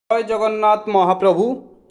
जय जगन्नाथ महाप्रभु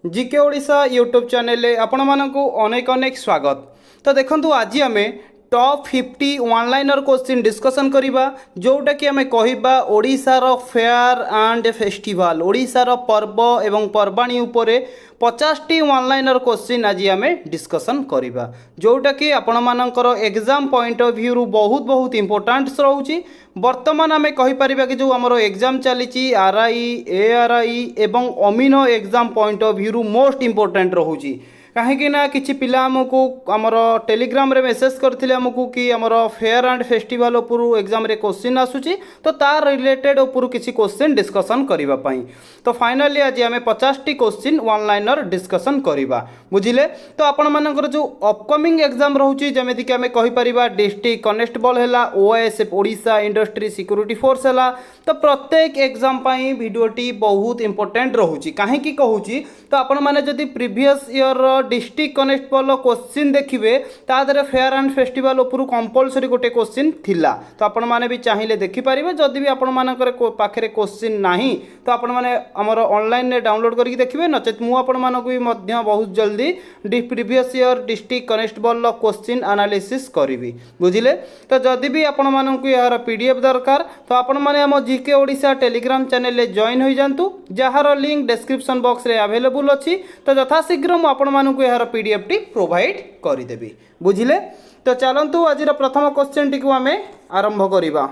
GK Odisha YouTube channel आपण मानक अनेक अनेक स्वागत। तो देखंतु आज आम top 50 one liner question discussion करिबा जोटा कि आम कहिबा ओडिशार फेयर एंड फेस्टिवल ओडिशार पर्व एवं पर्वाणी उपरे 50टी वन लाइनर क्वेश्चन आज आम डिस्कसन करिबा जोटा कि आपण मानकर एग्जाम पॉइंट ऑफ व्यू रु बहुत इंपोर्टेंट रहउची। वर्तमान आम कहीपर कि जो आमर एग्जाम चली आरआई एआरआई एवं amino exam point of view most important रोचे कहीं किसी पिला आमको आमर टेलीग्राम रे मेसेज करते आमको कि आमर फेयर एंड फेस्टिवल उपर एग्जाम रे क्वेश्चन आसूची तो तार रिलेटेड उपर किसी क्वेश्चन डिस्कसन करने तो फाइनली आज आम 50टी क्वेश्चन वन लाइनर डिस्कसन करवा बुझिले। तो आपण मानकर जो अपकमिंग एग्जाम रोचे जमीक आम कहीपर डिस्ट्रिक्ट कनेस्टेबल है OSF Odisha industry security force है तो प्रत्येक एग्जाम भिडियोटी बहुत इंपोर्टेंट रोचे कहीं कहूँ तो आपण मैंने जदि previous year district constable question देखिए तादरे फेयर एंड फेस्टिवल उपर कंपलसरी गोटे क्वेश्चन थिला तो आपण मैंने भी चाहिए देखिपारे जदि भी आपण मानकर पाखे क्वेश्चन नहीं तो आपण मैंने आमर ऑनलाइन रे डाउनलोड करके देखिए नचेत मु आपण मानक भी बहुत जल्दी previous year district constable question analysis करी बुझिले। तो जदि भी आपण मानक यार पीडीएफ दरकार तो आपण माने आम जीके ओडिशा टेलीग्राम चैनल रे जॉइन हो जांतु जार लिंक डिस्क्रिप्शन बॉक्स रे अवेलेबल अच्छी तो यथाशीघ्र मु आपण मानक यार पीडीएफ टी प्रोवाइड करदेवी बुझिले। तो चलतु आज प्रथम क्वेश्चन टी आम आरंभ करवा।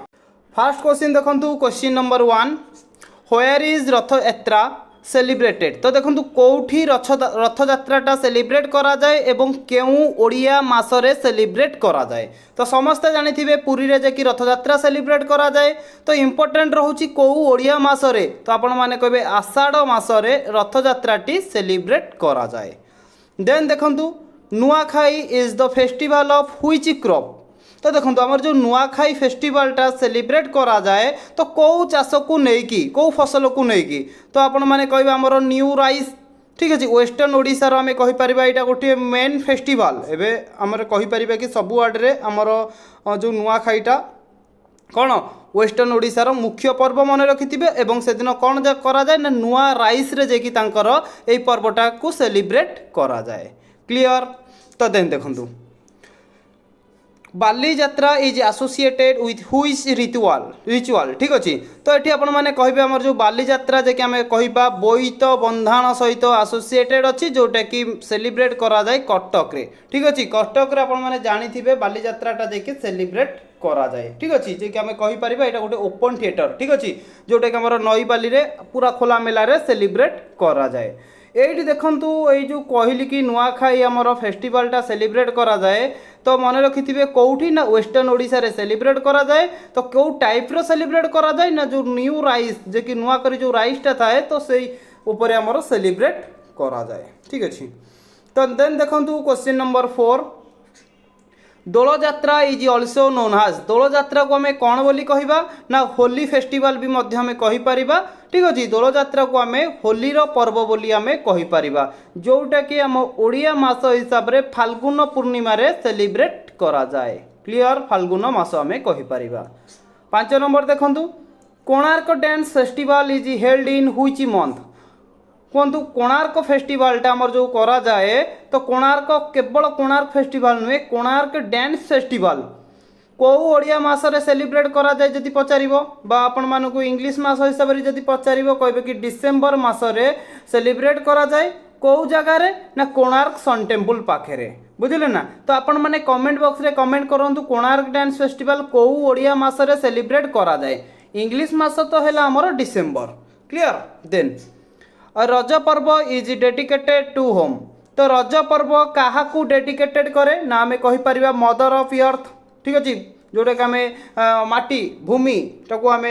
फास्ट क्वेश्चन देखंतु क्वेश्चन नंबर 1 व्हेयर इज रथ यात्रा सेलिब्रेटेड। तो देखो कौटी रथ यात्राटा सेलिब्रेट करा जाए एवं केउ ओडिया मासरे सेलिब्रेट करा जाए तो समस्ते जानी पुरी रे जाकि रथ यात्रा सेलिब्रेट करा जाए तो इंपोर्टेंट रोची कौ ओडिया मासरे तो आपण माने कहबे आषाढ़ मासरे रथ यात्राटी सेलिब्रेट करा जाए। देन देखंतु Nuakhai is the festival of which crop. तो देखो आमर जो नुआखाई फेस्टिवलटा सेलिब्रेट करा जाए तो कौ चाष को लेकिन कौ फसल को लेकिन तो आपण मैंने कह आमर न्यू राइस ठीक अच्छे वेस्टर्न ओडिशार आम कहीपर यहाँ गोटे मेन फेस्टिवल एवं आम कहीपर कि सबुआड़े आमर जो नुआखाईटा कौन वेस्टर्न ओडिशार मुख्य पर्व मन रखिथे एवं से दिन कौन करा जाए ना नुआ राइस रे जेकी तांकर एई पर्वटा को सेलिब्रेट करा जाए क्लियर। तो देन देखंतु बाली यात्रा is associated with which ritual ठीक अच्छे तो ये आपण मैंने कहे आमर जो बाली यात्रा जे कि आम कह बोईत बंधाण सहित एसोसिएटेड अच्छी जोटा कि सेलिब्रेट करा जाए कटक रे ठीक अच्छे कटक रे आपण मैंने जानी बाली यात्राटा जे कि सेलिब्रेट करा जाए ठीक अच्छे जे कि आम कहीपर यहाँ गोटे ओपन थिएटर ठीक अच्छे जोटा कि आम नई बाली रे पूरा खोला मेला सेलिब्रेट करा जाए। ये देखंतु ये जो कहली कि नुआखाई आमर फेस्टिवलटा सेलिब्रेट करा जाए तो मन रखिथे कौटी ना वेस्टर्न ओडिशा रे सेलिब्रेट करा जाए तो कौ टाइप रो सेलिब्रेट करा जाए ना जो न्यू राइस जे कि नुआ करी जो राइसटा थाए तो से ऊपर आमर सेलिब्रेट करा जाए ठीक अच्छे। तो देन देखंतु क्वेश्चन नंबर 4 दोल यात्रा इज ऑल्सो नोन एज दोल यात्रा को आम कौन बोली कहबा ना होली फेस्टिवल भी मध्य आम कहीपर ठीक अच्छे दोल यात्रा को आम होलीर पर्व बोली आम कहीपर जोटा कि आम ओडिया मास हिसाब रे फाल्गुन पूर्णिमा रे सेलिब्रेट करा जाए क्लियर फाल्गुन मास आम कहीपर। 5 नंबर देखंतु Konark dance festival is held in which month. कहतु कोणार्क फेस्टिवलटा आमर जो करा जाए तो कोणार्क केवल कोणार्क फेस्टिवल नुहे कोणार्क डांस फेस्टिवल कौ ओडिया मासरे सेलिब्रेट करा जाए जदि पचारिबो बा आपण मानकु इंग्लिश मास हिसाब से जदि पचारिबो कहबे कि डिसेम्बर मासरे सेलिब्रेट करा जाए कौ जगह रे ना कोणार्क सन टेम्पल पाखे बुझिले ना। तो आपण माने कमेंट बॉक्स रे कमेंट करंतु कोणार्क डांस फेस्टिवल कौ ओडिया मासरे सेलिब्रेट करा जाए इंग्लिश मास तो हैला हमर डिसेम्बर क्लियर। देन रज पर्व इज डेडिकेटेड टू होम तो रज पर्व क्या डेडिकेटेड करे ना आम कहीपर मदर ऑफ अर्थ ठीक अच्छे जोटा कि आम माटी भूमि टाक आम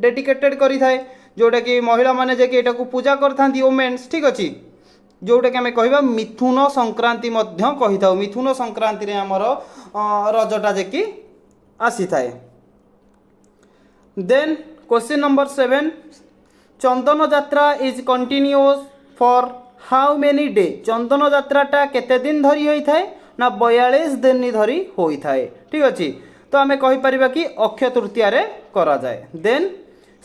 डेडिकेटेड करें जोटा कि महिला माने जे कि पूजा करथांती वोमेन्स ठीक अच्छे जोटा कि आम कह मिथुन संक्रांति कही था मिथुन संक्रांति आमर रजटा जे कि आसी थाए। Then question number 7 Chandan Yatra is continuous for how many day Chandan यात्राटा केते दिन धरी होई थाए ना 42 दिन धरी होई थाए ठीक अच्छे। तो आम कहीपर कि अक्षय तृतीया रे करा जाए। देन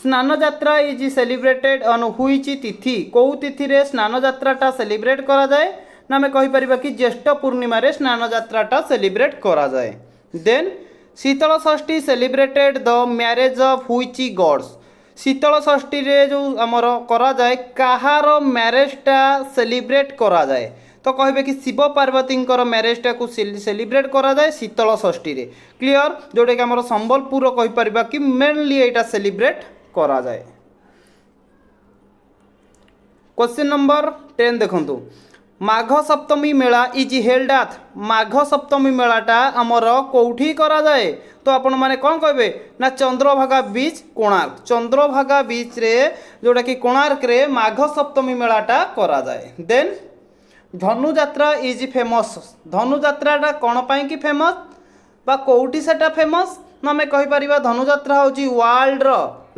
स्नान यात्रा इज सेलिब्रेटेड ऑन व्हिच तिथि कौ तिथि रे स्नान यात्राटा सेलिब्रेट करा जाए ना आम कहीपर कि ज्येष्ठ पूर्णिमा रे स्नान यात्राटा सेलिब्रेट करा जाए। Then Sital Sasthi celebrated the marriage of which gods Sital Sasthi रे जो आमर करा जाए कहार मैरेजटा सेलिब्रेट करा जाए तो कहे कि शिव पार्वती मैरेजटा को सेलिब्रेट करा जाए शीतल षष्ठी रे। क्लियर जोटा कि आमर संबलपुर कहीपर कि मेनली यहाँ सेलिब्रेट करा जाए। क्वेश्चन नंबर 10 देखंतु माघ सप्तमी मेला इज हेल्ड एट माघ सप्तमी मेलाटा आमर कौठी करा जाए तो आपण माने कौन कहे ना चंद्रभागा बीच कोणार्क चंद्रभागा बीच रे जोटा कि कोणार्क रे माघ सप्तमी मेलाटा करा जाए। देन धनु यात्रा इज फेमस धनु यात्राटा कौन पाई कि फेमस बा कौटी सेटा फेमस ना आम कहीपर धनु यात्रा हूँ world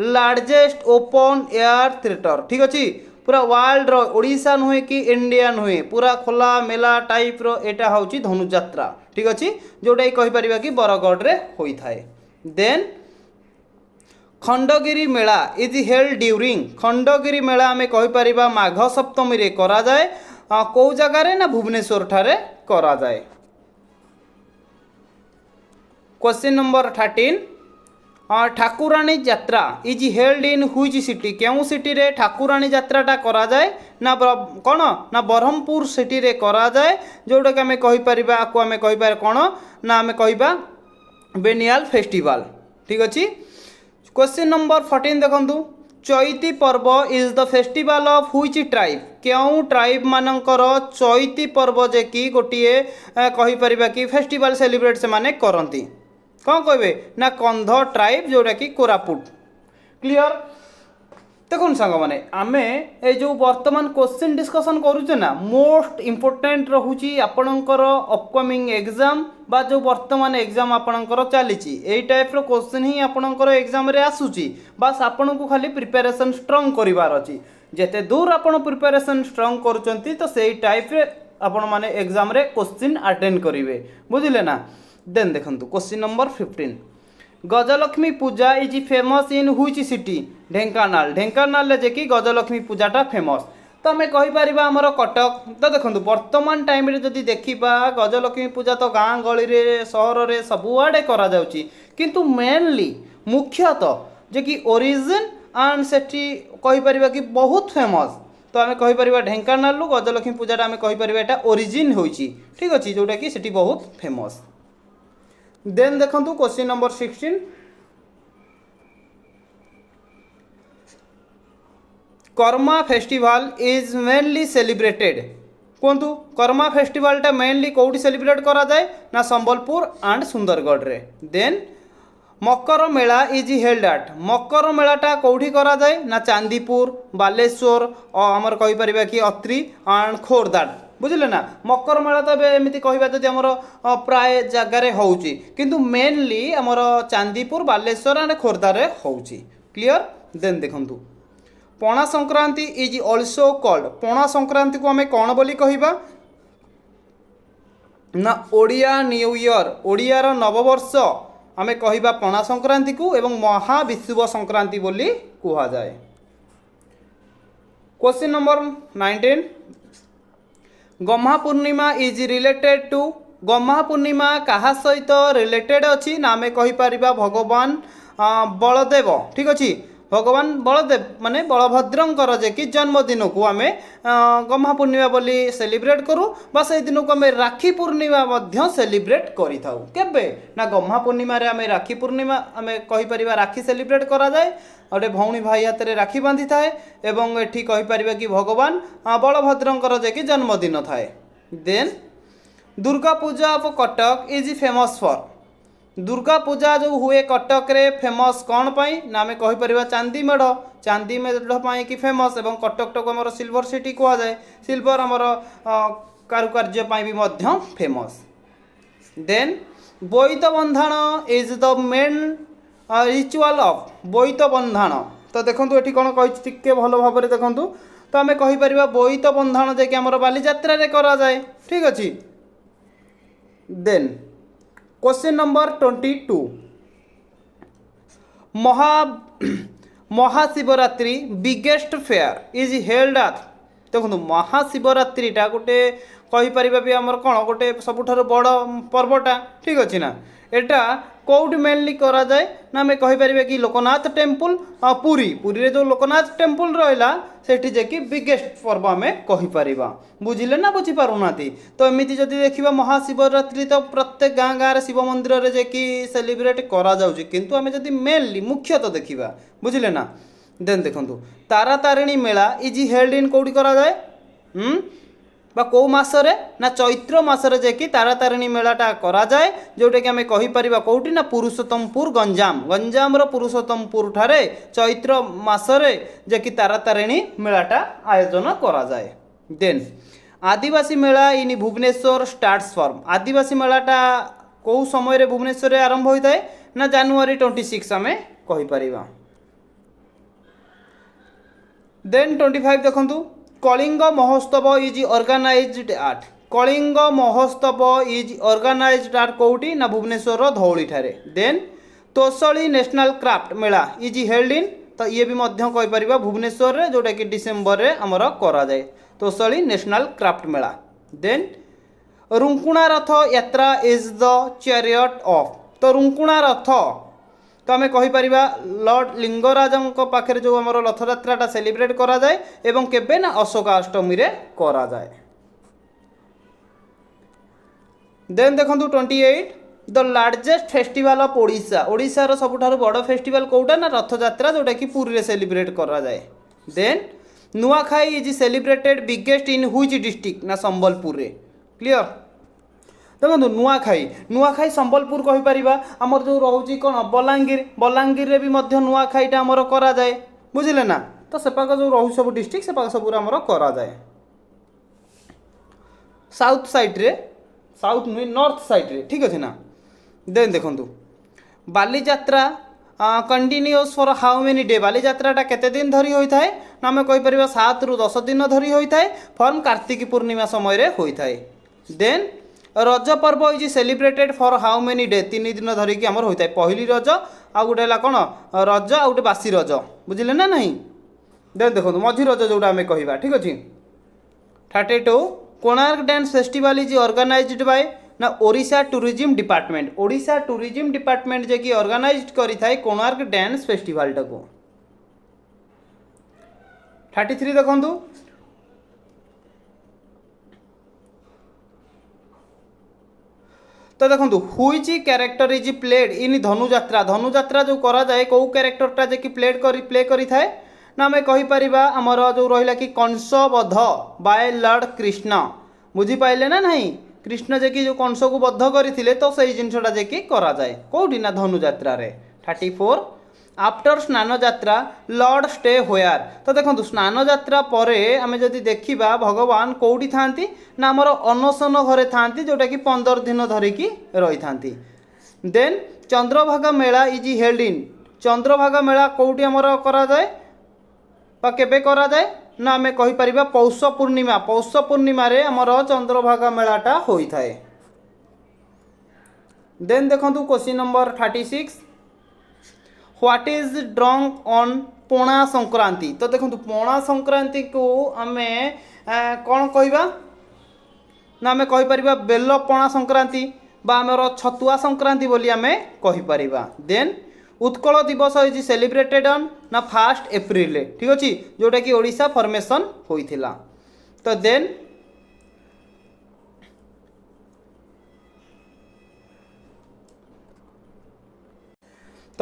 largest open air theatre ठीक अच्छे पूरा वर्ल्ड ओडिशा नुहे कि इंडिया नुहे पूरा खोला मेला टाइप रो एटा हूँ धनु यात्रा ठीक अच्छे जोटा कहीपर कि बरगढ़ रे होता है। Then Khandagiri Mela is held during Khandagiri Mela आम कहीपर माघ सप्तमी रे करा जाए कौ जगार ना भुवनेश्वर ठारे करा जाए। क्वेश्चन नंबर 13 ठाकुराणी यात्रा is held in which city क्यों सिटी रे ठाकुराणी यात्राटा करा जाए ना कौन ना ब्रह्मपुर सिटी रे करा जाए जोटा कि आम कहीपर आपको आम कहीपर कौन ना आम कह बेनियाल फेस्टिवल ठीक अच्छे। क्वेश्चन नंबर 14 देखंतु चैती पर्व is the festival of which tribe क्यों ट्राइब मानकर चैती पर्व जे कि गोटे कहीपर कि फेस्टिवल सेलिब्रेट से माने करती कौन कहे ना कंध ट्राइब जोटा कि कोरापुट। क्लियर देखो सांग मैंने आम ये जो बर्तमान क्वेश्चन डिस्कसन करुचे ना मोस्ट इम्पोर्टेंट रोचे आपणकर अपकमिंग एग्जाम बा जो बर्तमान एग्जाम आपणकर चली यही टाइप क्वेश्चन ही आपणकर एग्जाम रे आसूची बास आपन को खाली प्रिपरेशन स्ट्रॉन्ग करिवार अछि जेते दूर आपन प्रिपरेशन स्ट्रॉन्ग करूचंती तो सेही टाइप रे आपन माने एग्जाम रे क्वेश्चन अटेंड करिवे बुझिले ना। देन देखंतु question number 15 Gajalaxmi Puja is famous in which city Dhenkanal Dhenkanal जे कि गजलक्ष्मी पूजाटा फेमस तो आम कहीपर आमर कटक तो देखो बर्तमान टाइम रे जदि देखा गजलक्ष्मी पूजा तो गाँ गली रे सहर रे सबुआड़े करा जाउची किंतु मेनली मुख्यतः जे कि ओरिजिन एंड सेठी कहीपर कि बहुत फेमस तो आम कहीपर ढेंकानाल गजलक्ष्मी पूजाटा आम कहीपर एटा ओरिजिन होइची ठीक अच्छे जोटा कि सेठी बहुत फेमस। देन देखंतु question number 16 Karma festival is mainly celebrated कहतु कर्मा फेस्टिवलटा मेनली कौटी सेलिब्रेट करा जाए ना संबलपुर एंड सुंदरगढ़ रे। Then Makar Mela is held at Makar मेलाटा कौटी करा जाए ना चांदीपुर बालेश्वर और आमर कहीपर कि अत्रि एंड खोर्धा बुझिले ना मकर मेला तो एमती कहवा जदि आमर प्राय जगार होउची किंतु मेनली आमर चांदीपुर बालेश्वर एंड खोर्धा रे होउची। क्लियर देन देखंतु पणा संक्रांति इज ऑल्सो कॉल्ड पणा संक्रांति को आम कौन बोली कहवा ना ओडिया न्यू ईयर ओडियार नववर्ष आम कहवा पणा संक्रांति को एवं महाविषुव संक्रांति बोली कहा जाए। Question number 19 Gamha Purnima is related to Gamha Purnima कहा सहित रिलेटेड अच्छी ना आम कहीपर भगवान बलदेव ठीक अच्छे भगवान बलदेव माने बलभद्रंकर जे कि जन्मदिन को आम गम्हा पूर्णिमा बोली सेलिब्रेट करूँ बा से दिन को आम राखी पूर्णिमा मध्य सेलिब्रेट करि थाउ केबे ना गम्हा पूर्णिमा रे आम राखी पूर्णिमा आम कहीपर राखी सेलिब्रेट करा जाए गोटे भौणी भाई हाथ में राखी बांधि थाए एवं एठी कहीपर कि भगवान बलभद्रंकर जे कि जन्मदिन थाए। Then Durga Puja of Cuttack is famous for Durga Puja जो हुए कटक रे फेमस कौन पाई ना आम कहीपर चांदी मेढ़ पाई कि फेमस एवं कटक टाक आमर सिल्वर सिटी कह जाए सिल्वर आमर कारुकार्य पाई भी मध्य famous. Then Boita Bandana is the main ritual of Boita Bandana तो देखो ये कौन कही टे भल भाव में देखूँ तो आम कहीपर बोईत बंधाण जे कि आमर बालीजात्रा रे करा जाए ठीक अच्छे। Then question number 22 Mahashivratri biggest fair is held at देखो महाशिवरात्रिटा गोटे कहीपर भी आमर कौन गोटे सबुठार बड़ पर्वटा ठीक अच्छे ना एटा कौट मेनली करा जाए ना आम कहीपर कि लोकनाथ टेम्पल पुरी पुरी जो लोकनाथ टेम्पल रहा सेठी जे कि बिगेस्ट पर्व आम कहीपर बुझिले ना बुझीपारूना तो एमती जदि देखा महाशिवरात्रि तो प्रत्येक गाँ गाँव शिव मंदिर जे कि सेलिब्रेट करा जाउछि किंतु आम जदि मेनली मुख्यतः देखा बुझिले ना देन देखंतु तारा तारिणी मेला इज हेल्ड इन कौटी करा जाए बा कौ मासरे ना चैत्र मासरे जे कि तारा तारिणी मेलाटा करा जाए जोटा कि आम कहीपर कौटी ना पुरुषोत्तमपुर गंजाम गंजाम पुरुषोत्तमपुर ठारे चैत्र मासरे जे कि तारा तारिणी मेलाटा आयोजन करा जाए। देन आदिवासी मेला इन भुवनेश्वर स्टार्ट्स फॉर्म आदिवासी मेलाटा कौ समय रे भुवनेश्वर आरंभ होता है ना जनवरी 26 आम कहीपर। देन 25 देखंतु कलिंग महोत्सव इज ऑर्गेनाइज्ड एट कलिंग महोत्सव इज ऑर्गेनाइज्ड एट कौटी ना भुवनेश्वर धौली ठारे। Then Tosali national craft Mela is held in तो ये भी कहीपर भुवनेश्वर रे जोटा कि डिसेम्बर रे आमर करा जाए तोसली नेशनल क्राफ्ट मेला। देन रुंकुणा रथ यात्रा इज द चैरियट ऑफ तो रुंकुणा रथ तो आम कहीपर लॉर्ड लिंगराजों पाखे जो आम रथयात्राटा सेलिब्रेट करा जाए एवं केबे ना अशोका अष्टमी रे करा जाए। देन देखंतु 28 the largest festival of Odisha ओडिशार सबुठार बड़ फेस्टिवल कौटा ना रथयात्रा जोटा कि पुरी रे सेलिब्रेट करा जाए। Then Nuakhai is celebrated biggest in which district ना संबलपुर रे क्लियर देखो नुआखाई नुआखाई संबलपुर कहीपर आमर जो रोचे कौन बलांगीर बलांगीर रे भी नुआखाईटा आमर करा जाए बुझिले ना तो सेपाक जो रोचे सब डिस्ट्रिक्ट सेपाक सब आमर करा जाए। साउथ साइड रे साउथ नुहे नॉर्थ साइड रे ठीक अच्छे ना। देन देखंतु Balijatra continuous for how many day बालीजात्राटा केते दिन धरी होता है ना आम कहीपर 7 ରୁ 10 दिन धरी होता है फॉर्म कार्तिक पूर्णिमा समय रे होता है। देन रज पर्व is celebrated for how many day 3 दिन धरिकी आमर होता है पहली रज आ गोटे है कौन रज आ गोटे बासी रज बुझिले ना नहीं। देन देखो मझी रज जोटा आम कह ठीक अच्छे। 32 Konark dance festival is organized by ना Odisha tourism department Odisha tourism department जे कि ऑर्गेनाइज्ड करी थाए कोणार्क डांस फेस्टिवल टाको। 33 देखंतु तो देखो which character is played in Dhanujatra जो करा जाए कौ क्यारेक्टरटा जे कि प्ले करी थाए ना आम कहीपर आमर जो रहा कि कंसबध बाय लॉर्ड कृष्ण बुझीपारे ना नहीं कृष्ण जे कि जो कंस को बद्ध करते तो सही जिनटा जे कि करा जाए कौटी ना धनुजात्रा रे। 34 आफ्टर स्नान यात्रा लॉर्ड स्टे होयार तो देखो स्नान यात्रा पर आम जदि देखा भगवान कौटी था ना आमर अनशन घरे था जोटा कि 15 दिन धरिकी रही था। Then Chandrabhaga Mela is held in Chandrabhaga Mela कौटी आमर करा जाए बा केबे करा जाए ना आम कहीपर पौष पूर्णिमा रे आमर चंद्रभागा मेलाटा होता है। देन देखो question number 36 what is drunk on Pana Sankranti तो देखो पोणा संक्रांति को आम कौन कहवा ना आम कहीपर बेल पणा संक्रांति बा आमर छतुआ संक्रांति बोली आम कहीपर। देन उत्कल दिवस इज सेलिब्रेटेड ऑन ना 1 एप्रिल ठीक अच्छे जोटा कि ओडिशा फॉर्मेशन होइथिला। तो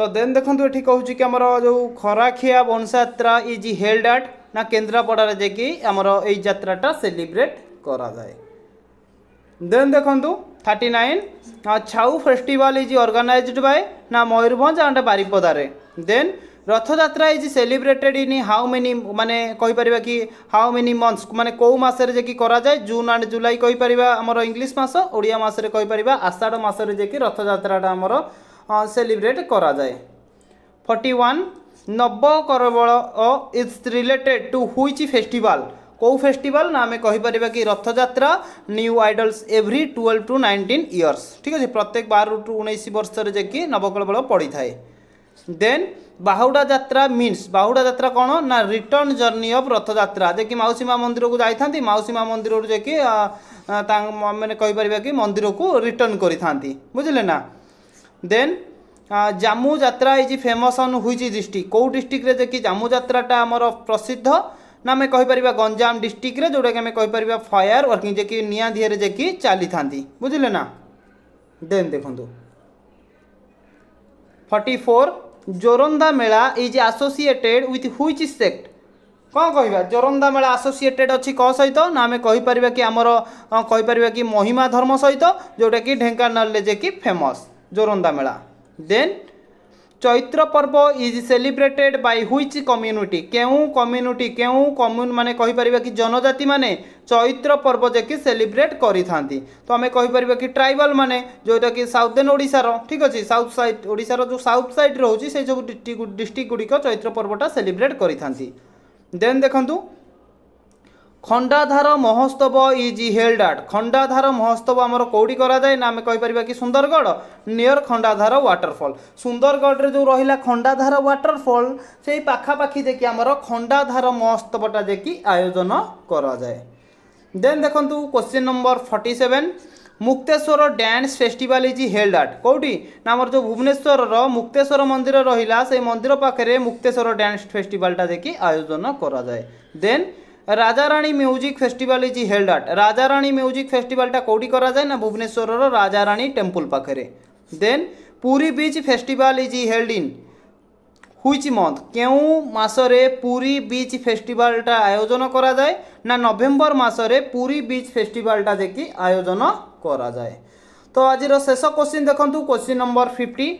देन देखो ये कहूँ कि आमर जो खराखिया वंशयात्रा इज हेल्ड एट ना केन्द्रापड़ा जे कि आमर ये यात्राटा सेलिब्रेट करा जाए। देन देखो 39 Chhau festival is organized by ना मयूरभंज एंड बारिपदारे। Then Rathayatra is celebrated in how many माने कहीपर कि हाउ मेनी मंथ्स माने कौ मसरे जे कि करा जाए जून एंड जुलाई कहीपर आमर इंग्लिश मास ओडिया मासरे कहीपर आषाढ़ मासरे जे कि रथयात्राटा आमर सेलिब्रेट करा जाए। 41 Nabakalebara is related to which festival कौ फेस्टिवल ना आम कहीपर कि Rathayatra new idols every 12 to 19 years ठीक अच्छे प्रत्येक 12 ରୁ 19 वर्ष जे कि नवकलबल पड़ी थाए। देन बाहुड़ा यात्रा मीन्स बाहुड़ा यात्रा कौन ना रिटर्न जर्नी ऑफ रथ यात्रा जे कि मौसी माँ मंदिर को जाई मौसी माँ मंदिर जे कि मैंने कहीपर कि मंदिर को रिटर्न करी बुझे ना। देन जामू यात्रा is famous on which district कौ डिस्ट्रिक्ट रे जे कि जामू यात्राटा आमर प्रसिद्ध ना आम कहीपर गंजाम डिस्ट्रिक्ट रे जोटा कि आम कहीपर फायर वर्किंग जे कि निया दिहरे जे कि चली था बुझे ना। देन देखो 44 Joranda Mela is associated with which sect कौन कह जोरंदा मेला एसोसिएटेड अच्छी कौ सहित ना आम कहीपर कि आमर कहीपर कि महिमा धर्म सहित जोटा कि ढेंकानाल जे कि फेमस जोरंदा मेला। देन चैत्र पर्व is celebrated by which community केउ कम्युनिटी केउ कम्युन माने कहीपर कि जनजाति माने चैत्र पर्व जे कि सेलिब्रेट करी थांती तो आम कहीपर कि ट्राइबल माने जोटा कि साउथर्न ओडिशार ठीक अच्छे साउथ साइड ओडिशार जो साउथ साइड रोचे से सब डिस्ट्रिक्ट गुड़िक चैत्र पर्वटा सेलिब्रेट करी थांती। देन देखंतु खंडाधार महोत्सव इज हेल्ड एट खंडाधार महोत्सव आमर कौटी करा जाए ना आम कहीपर कि सुंदरगढ़ नियर खंडाधार वाटरफॉल सुंदरगढ़ जो रहा खंडाधार वाटरफॉल से पाखापाखि जे कि आमर खंडाधार महोत्सवटा जे कि आयोजन करा जाए। देन देखंतु question number 47 Mukteswar dance festival is held at कौटी ना आमर जो भुवनेश्वर मुक्तेश्वर मंदिर रहा से मंदिर पाखे मुक्तेश्वर डांस फेस्टिवलटा जे कि आयोजन करा जाए। Then Rajarani music festival is held at Rajarani music फेस्टिवलटा कौटी करा जाए ना भुवनेश्वर राजाराणी टेम्पल पाखे। Then Puri beach festival is held in which month केउ मासरे पुरी बीच फेस्टिवलटा आयोजन करा जाए ना नवेम्बर मासरे पुरी बीच फेस्टिवलटा जे कि आयोजन करा जाए। तो आज शेष क्वेश्चन देखंतु क्वेश्चन नंबर 50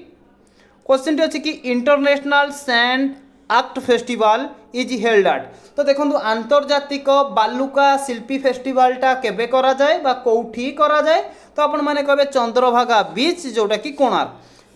क्वेश्चन टी अच्छी कि international sand art festival is held eight तो देखो आंतर्जातिक बालुका शिल्पी फेस्टिवलटा केबे करा जाए बा कौठी करा जाए तो आपण माने कहबे चंद्रभागा बीच जोटा कि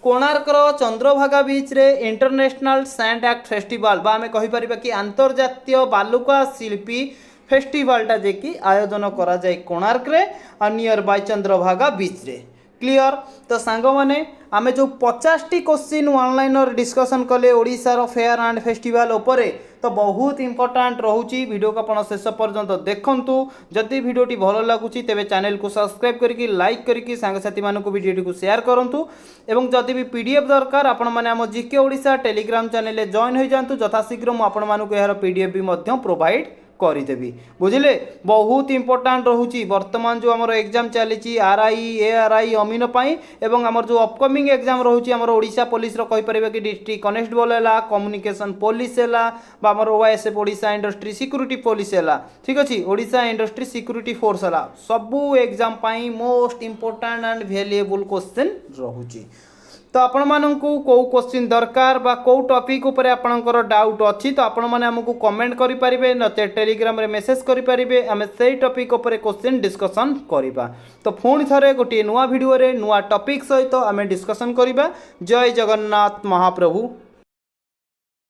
कोणार्कर चंद्रभागा बीच रे इंटरनेशनल सैंड आर्ट फेस्टिवल बा आमे कहि परिबा कि आंतर्जातीय बालुका शिल्पी फेस्टिवलटा जे कि आयोजन करा जाए कोणार्क रे और नियर बाय चंद्रभागा बीच रे। क्लियर तो सांग माने आमे जो 50टी क्वेश्चन ऑनलाइन डिस्कशन कले ओडिशार फेयर एंड फेस्टिवल उपरे तो बहुत इंपोर्टेंट रोची वीडियो को आपण शेष पर्यंत देखंतु जदि वीडियोटी भल लगुची तेबे चैनल को सब्सक्राइब करके लाइक करके सांगसाथी मानक वीडियोटी को शेयर करंतु एवं जदि भी पीडीएफ दरकार आपण माने हम जीके ओडिशा टेलीग्राम चैनल रे जॉइन हो जांतु यथाशीघ्र मु आपण मानक यार पीडीएफ भी मध्य प्रोवाइड करदेवी बुझिले बहुत इंपोर्टेंट रोची वर्तमान जो आमर एग्जाम चली आरआई एआरआई अमीन पाई एवं आमर जो अपकमिंग एग्जाम रोची आमर ओडिशा पुलिस रो कहि परिबे कि डिस्ट्रिक्ट कनेस्टेबल हैला कम्युनिकेशन पुलिस हैला बा आमर OSF Odisha industry security police हैला ठीक अछि ओडिशा इंडस्ट्री सिक्यूरिटी फोर्स हैला सबु एग्जाम पाई most important and valuable question रोची। तो आपण मानकु को क्वेश्चन दरकार बा को टॉपिक ऊपर आपनकर डाउट अछि तो आपण माने हमकु कमेंट करि परिबे नते टेलीग्राम रे मेसेज करि परिबे हमें सेही टॉपिक ऊपर क्वेश्चन डिस्कशन करिबा। तो पुणी थरे गोटे नुआ वीडियो रे नुआ टॉपिक सहित हमें डिस्कशन करिबा। जय जगन्नाथ महाप्रभु।